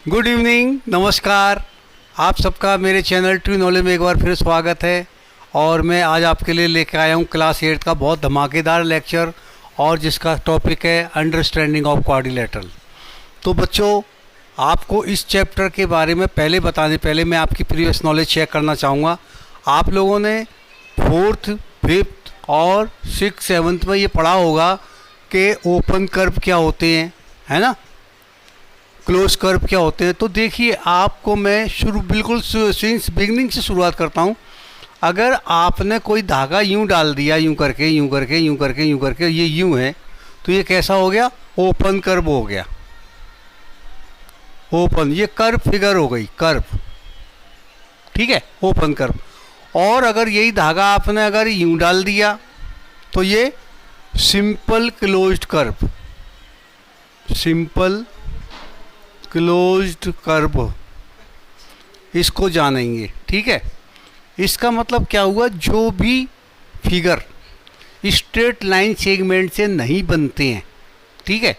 Good evening, नमस्कार। आप सबका मेरे चैनल ट्रू नॉलेज में एक बार फिर स्वागत है। और मैं आज आपके लिए लेकर आया हूँ क्लास 8 का बहुत धमाकेदार लेक्चर, और जिसका टॉपिक है अंडरस्टैंडिंग ऑफ क्वाड्रिलेटरल। तो बच्चों, आपको इस चैप्टर के बारे में पहले मैं आपकी प्रीवियस नॉलेज चेक करना चाहूँगा। आप लोगों ने 4th, 5th और 6th, 7th में ये पढ़ा होगा कि ओपन कर्व क्या होते हैं, है ना, क्लोज कर्व क्या होते हैं। तो देखिए, आपको मैं बिल्कुल सिंस बिगनिंग से शुरुआत करता हूँ। अगर आपने कोई धागा यूं डाल दिया, यूं करके यूं करके यूं करके यूं करके, ये यूं है, तो ये कैसा हो गया? ओपन कर्व हो गया। ओपन, ये कर्व फिगर हो गई, कर्व, ठीक है, ओपन कर्व। और अगर यही धागा आपने अगर यूं डाल दिया तो ये simple closed curve, simple closed curve, इसको जानेंगे, ठीक है। इसका मतलब क्या हुआ? जो भी फिगर स्ट्रेट लाइन सेगमेंट से नहीं बनते हैं, ठीक है,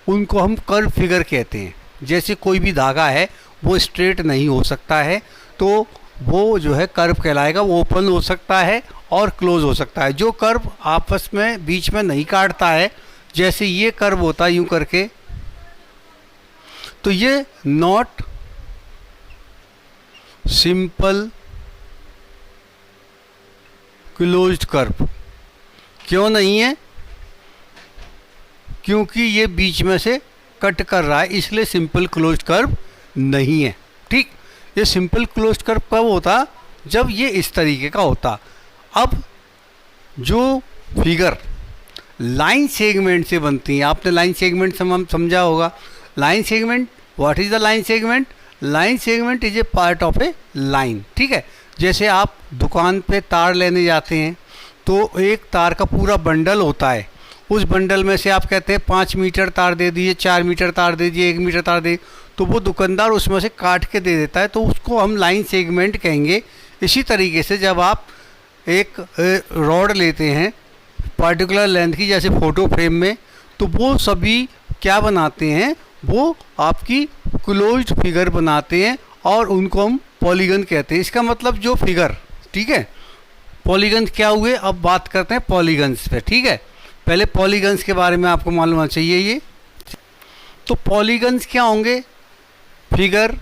उनको हम कर्व फिगर कहते हैं। जैसे कोई भी धागा है वो स्ट्रेट नहीं हो सकता है, तो वो जो है कर्व कहलाएगा। वो ओपन हो सकता है और क्लोज हो सकता है। जो कर्व आपस में बीच में नहीं काटता है, जैसे ये कर्व होता है यूं करके, तो ये नॉट सिंपल क्लोज्ड कर्व। क्यों नहीं है? क्योंकि ये बीच में से कट कर रहा है, इसलिए सिंपल क्लोज्ड कर्व नहीं है, ठीक। ये सिंपल क्लोज्ड कर्व कब होता? जब ये इस तरीके का होता। अब जो फिगर लाइन सेगमेंट से बनती हैं, आपने लाइन सेगमेंट समझा होगा। Line segment, what is the line segment? Line segment is a part of A line, ठीक है। जैसे आप दुकान पे तार लेने जाते हैं तो एक तार का पूरा बंडल होता है। उस बंडल में से आप कहते हैं 5 मीटर तार दे दीजिए, 4 मीटर तार दे दीजिए, 1 मीटर तार दे, तो वो दुकानदार उसमें से काट के दे देता है, तो उसको हम लाइन सेगमेंट कहेंगे। इसी तरीके से जब आप एक रॉड लेते हैं पर्टिकुलर लेंथ की, जैसे फ़ोटो फ्रेम में, तो वो सभी क्या बनाते हैं? वो आपकी क्लोज्ड फिगर बनाते हैं, और उनको हम पॉलीगन कहते हैं। इसका मतलब जो फिगर, ठीक है, पॉलीगन्स क्या हुए? अब बात करते हैं पॉलीगन्स पे, ठीक है। पहले पॉलीगन्स के बारे में आपको मालूम होना चाहिए। ये तो पॉलीगन्स क्या होंगे? Figure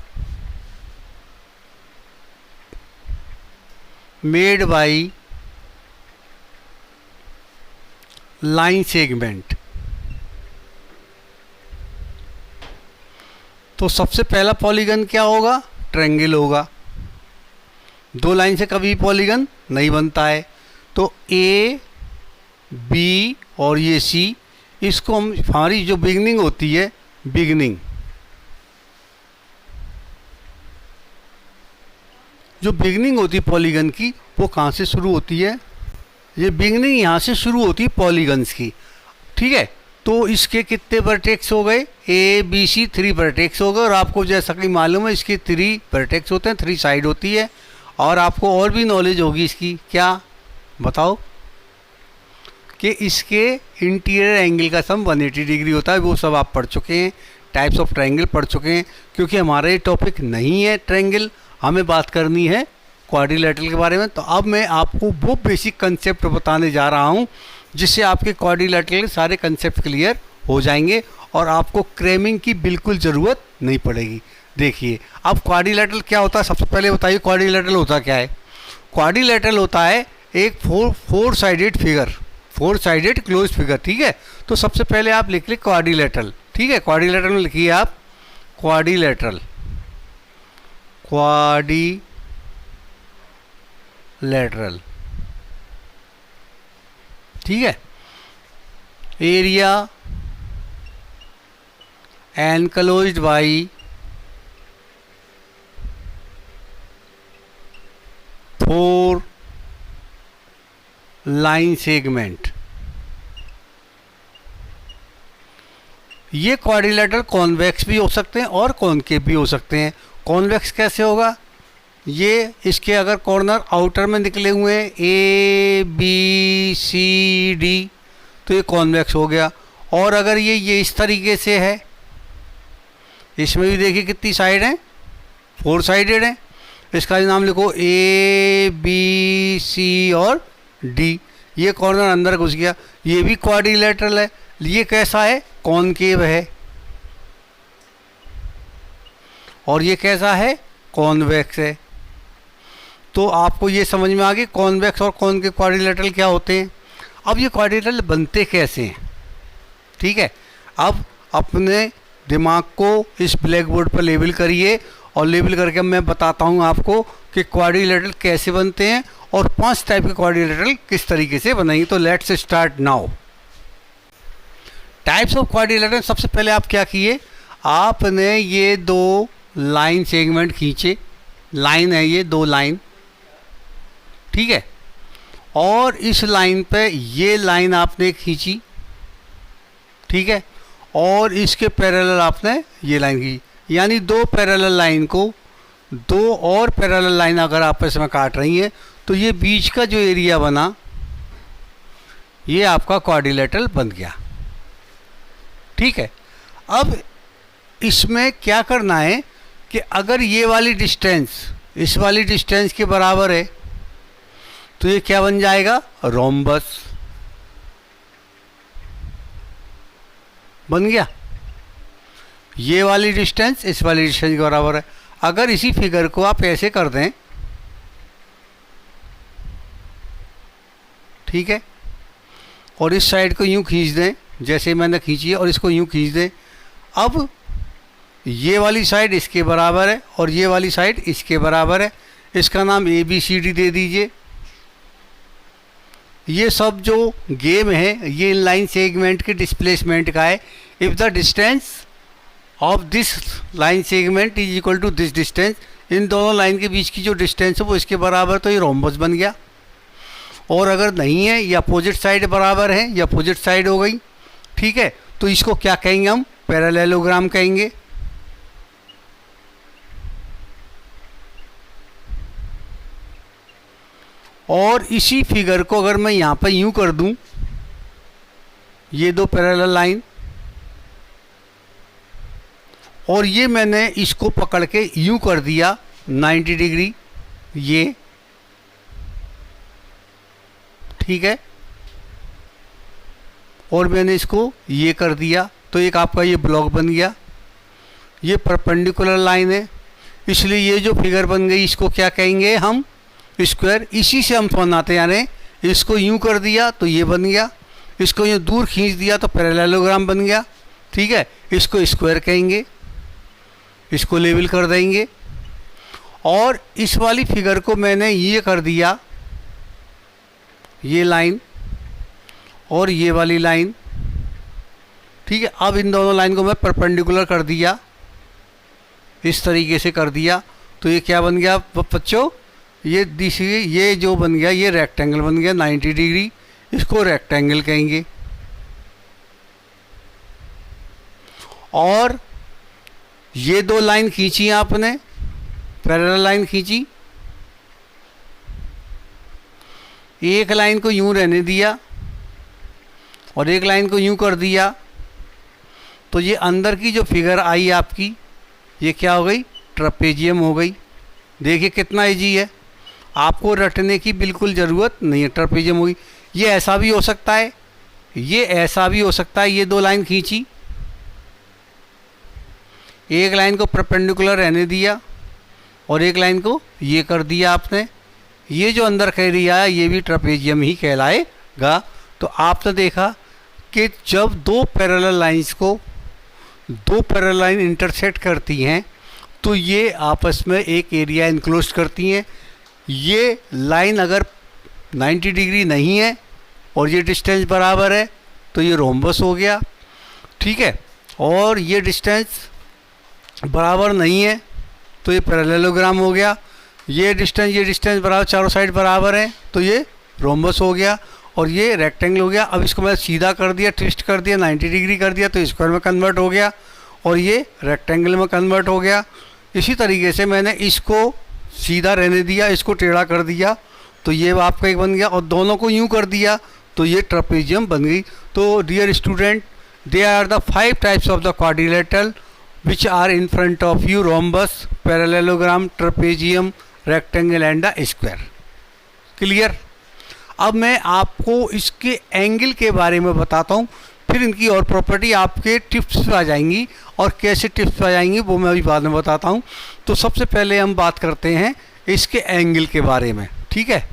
made by line segment. तो सबसे पहला पॉलीगन क्या होगा? ट्रायंगल होगा। 2 लाइन से कभी पॉलीगन नहीं बनता है। तो ए, बी और ये सी, इसको हम, हमारी जो बिगनिंग होती है, बिगनिंग, जो बिगनिंग होती है पॉलीगन की, वो कहाँ से शुरू होती है? ये बिगनिंग यहाँ से शुरू होती है पॉलीगन्स की, ठीक है। तो इसके कितने वर्टेक्स हो गए? ए बी सी 3 वर्टेक्स हो गए। और आपको जैसा कि मालूम है, इसके 3 वर्टेक्स होते हैं, 3 साइड होती है। और आपको और भी नॉलेज होगी इसकी, क्या बताओ? कि इसके इंटीरियर एंगल का सम 180 डिग्री होता है। वो सब आप पढ़ चुके हैं, टाइप्स ऑफ ट्रायंगल पढ़ चुके हैं। क्योंकि हमारा ये टॉपिक नहीं है ट्रायंगल, हमें बात करनी है क्वाड्रिलेटरल के बारे में। तो अब मैं आपको वो बेसिक कंसेप्ट बताने जा रहा हूँ, जिससे आपके क्वाड्रिलेटरल के सारे कंसेप्ट क्लियर हो जाएंगे और आपको क्रेमिंग की बिल्कुल ज़रूरत नहीं पड़ेगी। देखिए, अब क्वाड्रिलेटरल क्या होता है? सबसे पहले बताइए, क्वाड्रिलेटरल होता क्या है? क्वाड्रिलेटरल होता है एक four sided figure, 4 sided close figure, ठीक है। तो सबसे पहले आप लिख लें क्वाड्रिलेटरल, ठीक है। क्वाड्रिलेटरल में लिखिए आप क्वाड्रिलेटरल, क्वाड्रिलेटरल, ठीक है। Area enclosed bye 4 line segment. ये क्वाड्रिलेटरल कॉन्वेक्स भी हो सकते हैं और कॉनकेव भी हो सकते हैं। कॉन्वेक्स कैसे होगा? ये इसके अगर कॉर्नर आउटर में निकले हुए हैं, ए बी सी डी, तो ये कॉन्वेक्स हो गया। और अगर ये इस तरीके से है, इसमें भी देखिए कितनी साइड हैं, 4 साइडेड हैं। इसका नाम लिखो ए बी सी और डी। ये कॉर्नर अंदर घुस गया, ये भी क्वाड्रिलेटरल है। ये कैसा है, कॉनकेव है। और ये कैसा है, कॉन्वेक्स है। तो आपको ये समझ में आ गया कॉन्वेक्स और कॉनकेव क्वाड्रिलेटरल क्या होते हैं। अब ये क्वाड्रिलेटरल बनते कैसे हैं, ठीक है। अब अपने दिमाग को इस ब्लैक बोर्ड पर लेबल करिए और लेबल करके मैं बताता हूँ आपको कि क्वाड्रिलेटरल कैसे बनते हैं और 5 टाइप के क्वाड्रिलेटरल किस तरीके से बनाएंगे। तो let's start now. Types of quadrilateral. सबसे पहले आप क्या किए, आपने ये 2 लाइन सेगमेंट खींचे। लाइन है ये 2 लाइन, ठीक है। और इस लाइन पे ये लाइन आपने खींची, ठीक है। और इसके पैरेलल आपने ये लाइन खींची, यानी 2 पैरेलल लाइन को 2 और पैरेलल लाइन अगर आपस में काट रही हैं तो ये बीच का जो एरिया बना ये आपका क्वाड्रिलेटरल बन गया, ठीक है। अब इसमें क्या करना है कि अगर ये वाली डिस्टेंस इस वाली डिस्टेंस के बराबर है तो ये क्या बन जाएगा, रोम्बस बन गया। ये वाली डिस्टेंस इस वाली डिस्टेंस के बराबर है। अगर इसी फिगर को आप ऐसे कर दें, ठीक है, और इस साइड को यूं खींच दें जैसे मैंने खींची है और इसको यूं खींच दें। अब ये वाली साइड इसके बराबर है और ये वाली साइड इसके बराबर है। इसका नाम ABCD दे दीजिए। ये सब जो गेम है ये इनलाइन सेगमेंट के डिस्प्लेसमेंट का है। If the distance of this line segment is equal to this distance, इन दोनों लाइन के बीच की जो डिस्टेंस है वो इसके बराबर, तो ये रोम्बस बन गया। और अगर नहीं है या अपोजिट साइड बराबर है या अपोजिट साइड हो गई, ठीक है, तो इसको क्या कहेंगे हम, पैरेललोग्राम कहेंगे। और इसी फिगर को अगर मैं यहाँ पर यूं कर दूं, ये 2 पैरेलल लाइन और ये मैंने इसको पकड़ के यूं कर दिया 90 डिग्री, ये ठीक है, और मैंने इसको ये कर दिया, तो एक आपका ये ब्लॉक बन गया। ये परपेंडिकुलर लाइन है, इसलिए ये जो फिगर बन गई इसको क्या कहेंगे हम, स्क्वायर। इसी से हम बनाते हैं, यानी इसको यूं कर दिया तो ये बन गया, इसको यूं दूर खींच दिया तो पैरेललोग्राम बन गया, ठीक है। इसको स्क्वायर कहेंगे, इसको लेबल कर देंगे। और इस वाली फिगर को मैंने ये कर दिया, ये लाइन और ये वाली लाइन, ठीक है। अब इन दोनों लाइन को मैं परपेंडिकुलर कर दिया, इस तरीके से कर दिया, तो ये क्या बन गया बच्चों, ये जो बन गया ये रेक्टेंगल बन गया 90 डिग्री, इसको रेक्टेंगल कहेंगे। और ये 2 लाइन खींची आपने, पैरेलल लाइन खींची, एक लाइन को यूं रहने दिया और एक लाइन को यूं कर दिया, तो ये अंदर की जो फिगर आई आपकी ये क्या हो गई, ट्रपेजियम हो गई। देखिए कितना इजी है, आपको रटने की बिल्कुल ज़रूरत नहीं है, ट्रपेजियम होगी। ये ऐसा भी हो सकता है, ये ऐसा भी हो सकता है। ये 2 लाइन खींची, एक लाइन को परपेंडिकुलर रहने दिया और एक लाइन को ये कर दिया आपने। ये जो अंदर कह रही है ये भी ट्रपेजियम ही कहलाएगा। तो आपने देखा कि जब 2 पैरेलल लाइंस को 2 पैरेलल लाइन इंटरसेक्ट करती हैं तो ये आपस में एक एरिया इनक्लोज करती हैं। ये लाइन अगर 90 डिग्री नहीं है और ये डिस्टेंस बराबर है तो ये रोम्बस हो गया, ठीक है। और ये डिस्टेंस बराबर नहीं है तो ये पैरेललोग्राम हो गया। ये डिस्टेंस बराबर, चारों साइड बराबर है तो ये रोम्बस हो गया और ये रेक्टेंगल हो गया। अब इसको मैं सीधा कर दिया, ट्विस्ट कर दिया, 90 डिग्री कर दिया तो स्क्वायर में कन्वर्ट हो गया और ये रेक्टेंगल में कन्वर्ट हो गया। इसी तरीके से मैंने इसको सीधा रहने दिया, इसको टेढ़ा कर दिया तो ये आपका एक बन गया और दोनों को यूं कर दिया तो ये ट्रपेजियम बन गई। तो dear student, they are the 5 types of the quadrilateral which are in front of you rhombus, parallelogram, trapezium, rectangle and the square. Clear. अब मैं आपको इसके एंगल के बारे में बताता हूँ, फिर इनकी और प्रॉपर्टी आपके टिप्स पे आ जाएंगी, और कैसे टिप्स पे आ जाएंगी वो मैं अभी बाद में बताता हूँ। तो सबसे पहले हम बात करते हैं इसके एंगल के बारे में। ठीक है,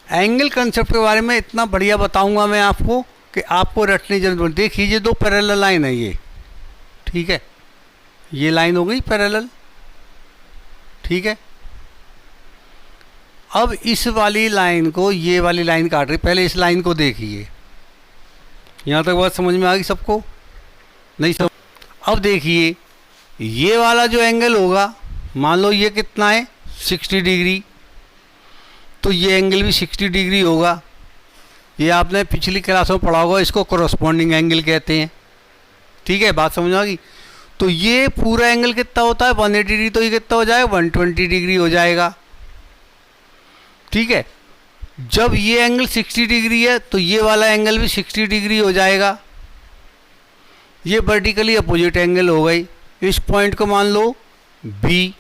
एंगल कंसेप्ट के बारे में इतना बढ़िया बताऊंगा मैं आपको कि आपको रटने की जरूरत। देखिए ये दो पैरेलल लाइन है ये, ठीक है, ये लाइन हो गई पैरेलल, ठीक है। अब इस वाली लाइन को ये वाली लाइन काट रही, पहले इस लाइन को देखिए, यहाँ तक बात समझ में आ गई सबको? नहीं समझ? अब देखिए ये वाला जो एंगल होगा, मान लो ये कितना है 60 डिग्री, तो ये एंगल भी 60 डिग्री होगा। ये आपने पिछली क्लास में पढ़ा होगा, इसको कोरस्पॉन्डिंग एंगल कहते हैं। ठीक है, बात समझ आ गई? तो ये पूरा एंगल कितना होता है 180 डिग्री, तो ये कितना हो जाएगा 120 डिग्री हो जाएगा। ठीक है, जब ये एंगल 60 डिग्री है तो ये वाला एंगल भी 60 डिग्री हो जाएगा। ये वर्टिकली अपोजिट एंगल हो गई। इस पॉइंट को मान लो बी,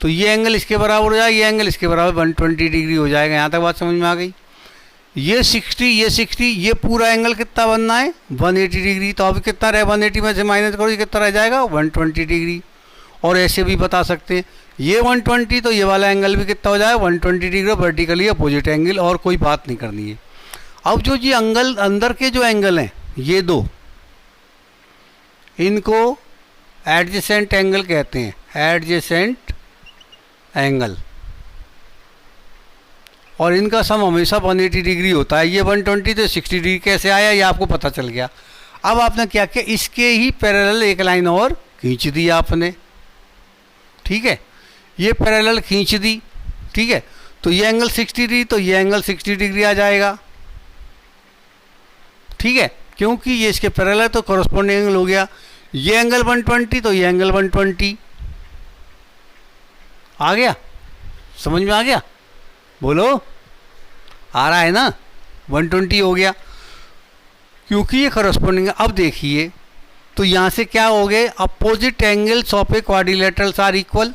तो ये एंगल इसके बराबर हो जाएगा, ये एंगल इसके बराबर 120 डिग्री हो जाएगा। यहाँ तक बात समझ में आ गई? ये 60, ये 60, ये पूरा एंगल कितना बनना है 180 डिग्री। तो अब कितना रहे 180 में से माइनस करो, ये कितना रह जाएगा 120 डिग्री। और ऐसे भी बता सकते हैं ये 120, तो ये वाला एंगल भी कितना हो जाएगा 120 डिग्री, वर्टिकली अपोजिट एंगल, और कोई बात नहीं करनी है। अब जो ये एंगल अंदर के जो एंगल हैं ये दो, इनको एडजेसेंट एंगल कहते हैं, एडजेसेंट एंगल, और इनका सम हमेशा 180 डिग्री होता है। ये 120 तो 60 डिग्री कैसे आया ये आपको पता चल गया। अब आपने क्या किया, इसके ही पैरेलल एक लाइन और खींच दी आपने। ठीक है, ये पैरेलल खींच दी, ठीक है, तो ये एंगल 60 डिग्री, तो ये एंगल 60 डिग्री आ जाएगा। ठीक है, क्योंकि ये इसके पैरेलल तो कॉरस्पॉन्डिंग एंगल हो गया। ये एंगल 120, तो ये एंगल 120 आ गया। समझ में आ गया? बोलो, आ रहा है ना? 120 हो गया क्योंकि ये कॉरस्पॉन्डिंग है। अब देखिए तो यहाँ से क्या हो गए, opposite angles of a quadrilaterals are equal.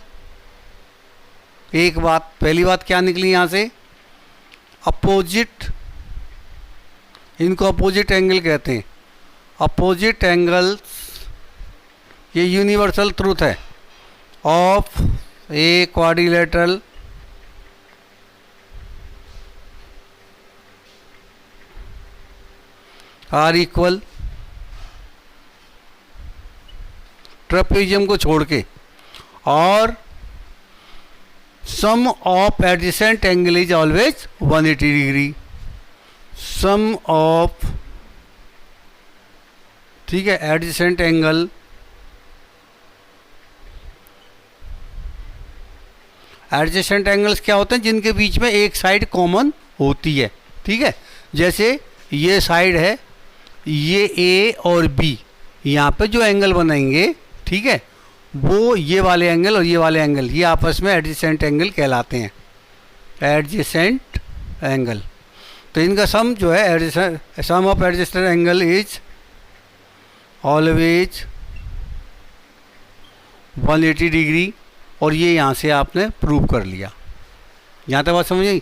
एक बात, पहली बात क्या निकली यहाँ से, अपोजिट, इनको अपोजिट एंगल कहते हैं। अपोजिट एंगल्स, ये यूनिवर्सल ट्रूथ है, of a quadrilateral are equal, trapezium को छोड़ के, और sum of adjacent angle is always 180 degree. Sum of, ठीक है, एडजेसेंट एंगल, एडजेसेंट एंगल्स क्या होते हैं, जिनके बीच में एक साइड कॉमन होती है। ठीक है, जैसे ये साइड है, ये ए और बी, यहाँ पे जो एंगल बनाएंगे, ठीक है, वो ये वाले एंगल और ये वाले एंगल, ये आपस में एडजेसेंट एंगल कहलाते हैं, एडजेसेंट एंगल। तो इनका सम जो है, sum of adjacent angle is always 180 degree, और ये यहाँ से आपने प्रूव कर लिया। यहाँ तक बात समझ आई?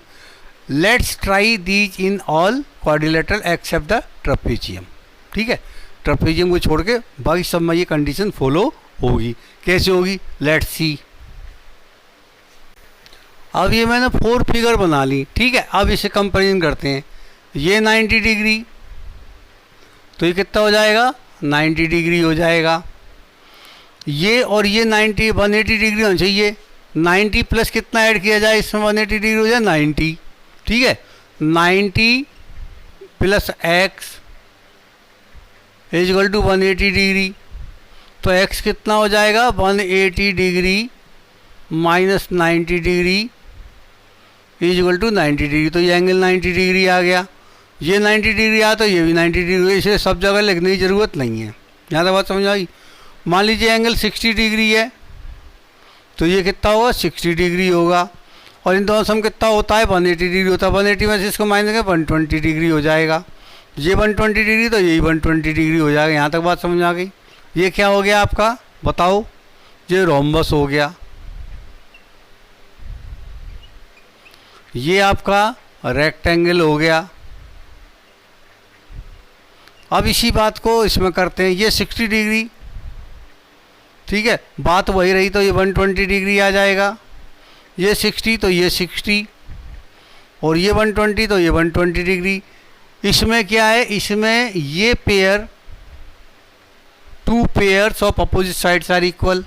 Let's try these in all quadrilateral except the trapezium. ठीक है, ट्रेपेजियम को छोड़ के बाकी सब में ये कंडीशन फॉलो होगी। कैसे होगी, लेट्स सी। अब ये मैंने 4 फिगर बना ली, ठीक है। अब इसे कंपेरिजन करते हैं। ये 90 डिग्री, तो ये कितना हो जाएगा 90 डिग्री हो जाएगा। ये और ये 90 180 डिग्री होना चाहिए। 90 प्लस कितना ऐड किया जाए इसमें 180 डिग्री हो जाए 90, ठीक है। 90 plus x is equal to 180 degree, तो x कितना हो जाएगा 180 degree minus 90 degree is equal to 90 degree. तो ये एंगल 90 डिग्री आ गया। ये 90 डिग्री आया तो ये भी 90 डिग्री, इसे सब जगह लिखने की ज़रूरत नहीं है। यहाँ तक बात समझ आई? मान लीजिए एंगल 60 डिग्री है, तो ये कितना होगा 60 डिग्री होगा, और इन दोनों सम कितना होता है 180 डिग्री होता है। 180 में से इसको माइनस करें 120 डिग्री हो जाएगा। ये 120 डिग्री, तो यही 120 डिग्री हो जाएगा। यहाँ तक बात समझ आ गई? ये क्या हो गया आपका, बताओ, ये रोम्बस हो गया, ये आपका रेक्टेंगल हो गया। अब इसी बात को इसमें करते हैं, ये 60 डिग्री, ठीक है, बात वही रही तो ये 120 डिग्री आ जाएगा, ये 60 तो ये 60, और ये 120 तो ये 120 डिग्री। इसमें क्या है, इसमें ये pair, two pairs of opposite sides are equal,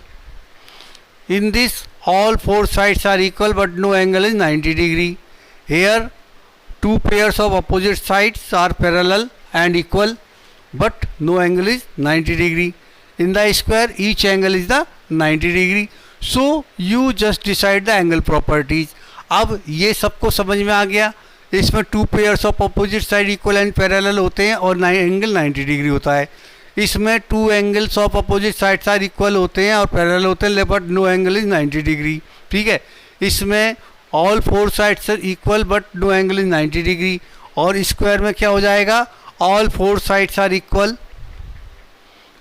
in this all four sides are equal but no angle is 90 degree. Here two pairs of opposite sides are parallel and equal but no angle is 90 degree. In the square each angle is the 90 degree. So you just decide the angle properties. अब ये सबको समझ में आ गया, इसमें two pairs of opposite side equal and parallel होते हैं और एंगल 90 डिग्री होता है। इसमें two angles of opposite sides are equal होते हैं और पैरेलल होते हैं but no angle is 90 degree, ठीक है। इसमें all four sides are equal but no angle is 90 degree, और स्क्वायर में क्या हो जाएगा, all four sides are equal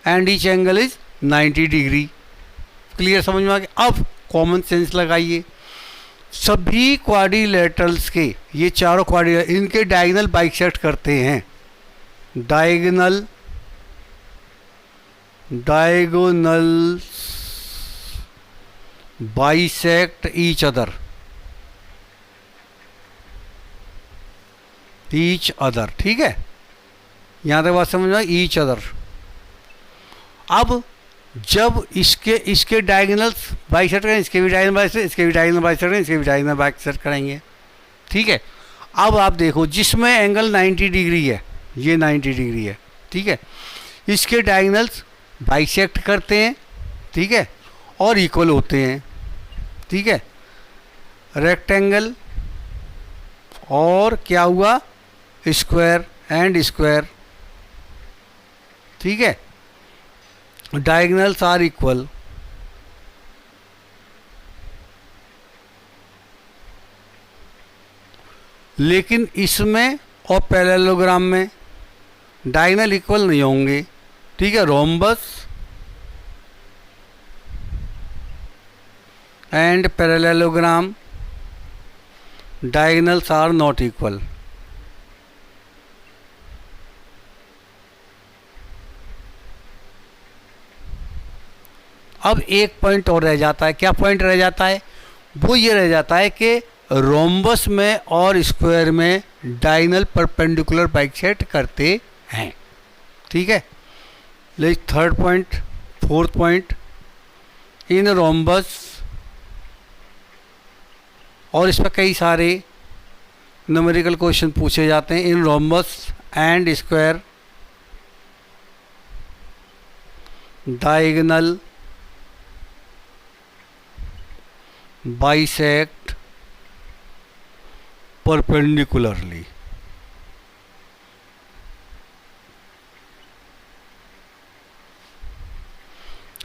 and each angle is 90 degree. Clear, समझ में आ गया। अब कॉमन सेंस लगाइए, सभी क्वाड्रिलेटरल्स के, ये चारों क्वाड्रिलेटरल, इनके डायगोनल बाइसेक्ट करते हैं, डायगोनल बाइसेक्ट ईच अदर, ठीक है, यहां तक बात समझ में, ईच अदर। अब जब इसके डायगोनल्स बाइसेक्ट करें, इसके भी डायगोनल बाइसेक्ट, इसके भी डायगोनल बाइसेक्ट करें, इसके भी डायगोनल बाइसेक्ट करेंगे, ठीक है। अब आप देखो, जिसमें एंगल 90 डिग्री है, ये 90 डिग्री है, ठीक है, इसके डायगोनल्स बाइसेक्ट करते हैं, ठीक है, और इक्वल होते हैं, ठीक है। रेक्टेंगल और क्या हुआ, स्क्वायर एंड स्क्वायर, ठीक है, डायगोनल्स आर इक्वल, लेकिन इसमें और पैरेललोग्राम में डायगोनल इक्वल नहीं होंगे, ठीक है। Rhombus and parallelogram diagonals are not equal. अब एक पॉइंट और रह जाता है, क्या पॉइंट रह जाता है, वो ये रह जाता है कि रोम्बस में और स्क्वायर में डायगोनल परपेंडिकुलर बाइसेक्ट करते हैं, ठीक है। लेकिन थर्ड पॉइंट, फोर्थ पॉइंट, इन रोम्बस, और इस पर कई सारे न्यूमेरिकल क्वेश्चन पूछे जाते हैं, in rhombus and square diagonal bisect perpendicularly.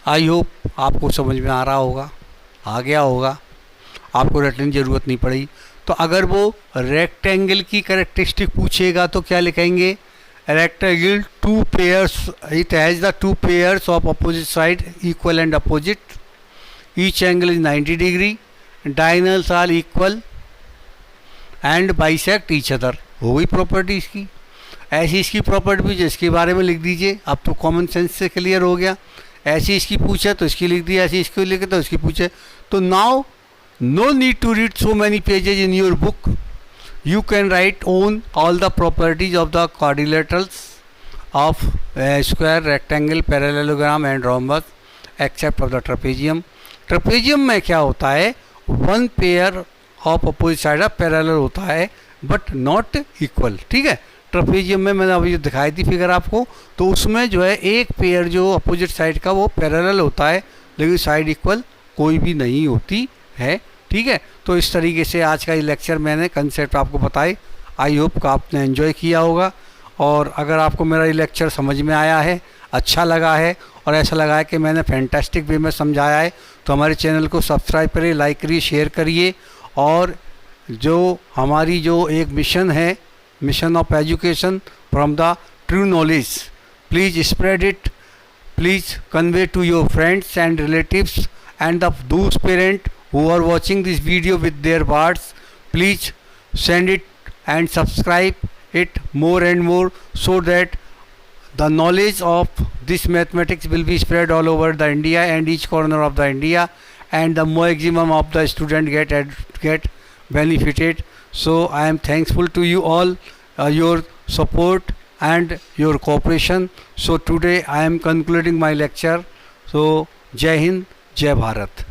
I hope आपको समझ में आ रहा होगा, आ गया होगा, आपको रटने की ज़रूरत नहीं पड़ेगी। तो अगर वो रेक्टेंगल की कैरेक्टरिस्टिक पूछेगा तो क्या लिखेंगे, rectangle two pairs, it has the two pairs of opposite side equal and opposite, each angle is 90 degree, diagonals are equal and bisect each other. हो गई प्रॉपर्टी इसकी। ऐसी इसकी प्रॉपर्टी भी जिसके बारे में लिख दीजिए, अब तो कॉमन सेंस से क्लियर हो गया। ऐसी इसकी पूछे तो इसकी लिख दी, ऐसी इसकी लिखे तो इसकी पूछे। तो now no need to read so many pages in your book, you can write on all the properties of the quadrilaterals of square, rectangle, parallelogram and rhombus except of the trapezium. Trapezium में क्या होता है, one pair of opposite side of parallel होता है but not equal, ठीक है। Trapezium में मैंने अभी जो दिखाई थी फिगर आपको, तो उसमें जो है एक पेयर जो अपोजिट साइड का वो पैरेलल होता है लेकिन साइड इक्वल कोई भी नहीं होती है, ठीक है। तो इस तरीके से आज का ये लेक्चर मैंने कंसेप्ट आपको बताए। आई होप कि आपने एंजॉय किया होगा, और अगर आपको मेरा ये लेक्चर समझ में आया है, अच्छा लगा है और ऐसा लगा है कि मैंने फैंटास्टिक वे में समझाया है, तो हमारे चैनल को सब्सक्राइब करिए, लाइक करिए, शेयर करिए। और जो हमारी जो एक मिशन है, mission of education from the true knowledge, please spread it, please convey to your friends and relatives, and those parents who are watching this video with their words, please send it and subscribe it more and more, so that the knowledge of this mathematics will be spread all over the India and each corner of the India, and the maximum of the student get benefited. So I am thankful to you all, your support and your cooperation. So today I am concluding my lecture. So Jai Hind, Jai Bharat.